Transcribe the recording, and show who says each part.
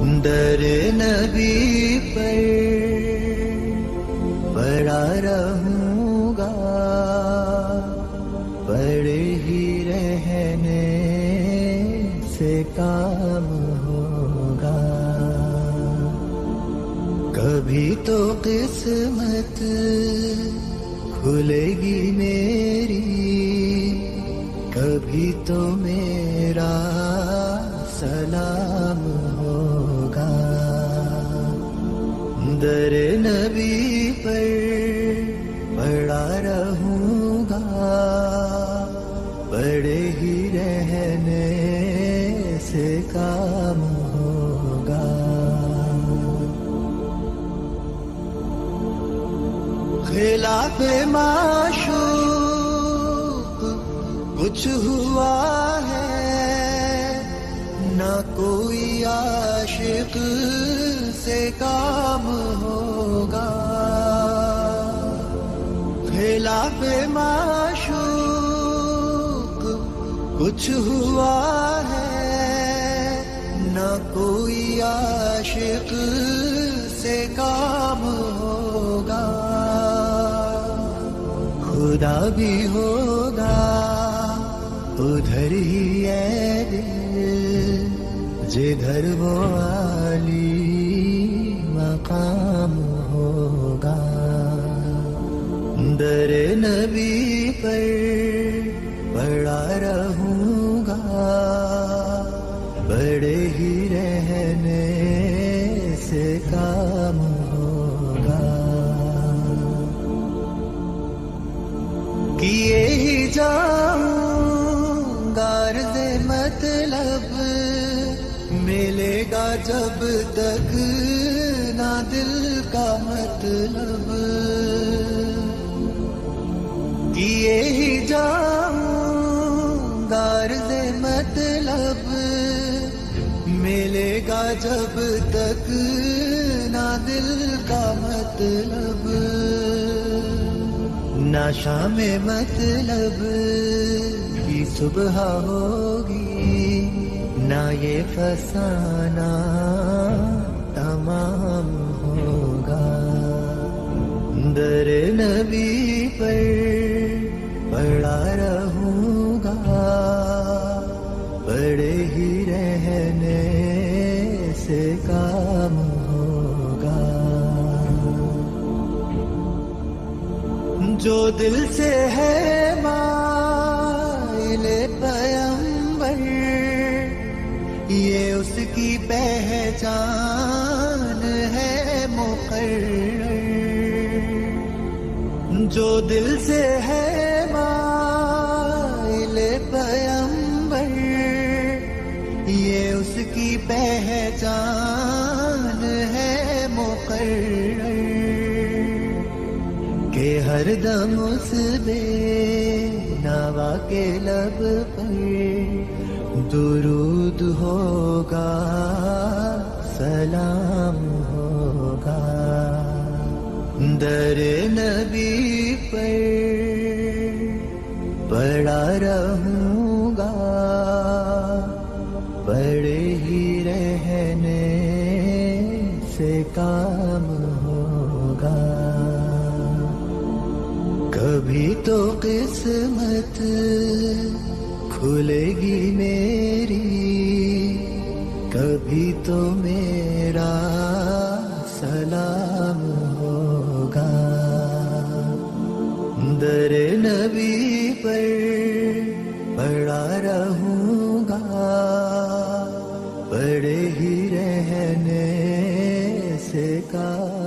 Speaker 1: در نبی پر پڑا رہوں گا، پڑے ہی رہنے سے کام ہوگا. کبھی تو قسمت کھلے گی میری، کبھی تو میرا سلام ہوگا. در نبی پر پڑا رہوں گا، پڑے ہی رہنے سے کام ہوگا. خلاف معشوق کچھ ہوا ہے، نہ کوئی عاشق سے کام ہوگا. خلاف معشوق کچھ ہوا ہے، نہ کوئی عاشق سے کام ہوگا. خدا بھی ہوگا ادھر ہی ہے دل، جدھر وہ عالی مقام ہوگا. در نبی پر پڑا رہوں گا، بڑے ہی رہنے سے کام ہوگا. کیے ہی جاؤں گا عرض مطلب، ملے گا جب تک نہ دل کا مطلب. کیے ہی جاؤں گا عرض مطلب، ملے گا جب تک نہ دل کا مطلب. نہ شام مطلب کی صبح ہوگی، نہ یہ فسانہ تمام ہوگا. در نبی پر پڑا رہوں گا، پڑے ہی رہنے سے کام ہوگا. جو دل سے ہے مائل پیمبر، یہ اس کی پہچان ہے مقرر. جو دل سے ہے مائل پیمبر، یہ اس کی پہچان ہے مقرر. کہ ہر دم اس بے نوا کے لب پر درود ہوگا، سلام ہوگا. در نبی پر پڑا رہوں گا، پڑے ہی رہنے سے کام ہوگا. کبھی تو قسمت کھلے گی میری، کبھی تو میرا سلام ہوگا. در نبی پر پڑا رہوں گا، پڑے ہی رہنے سے کام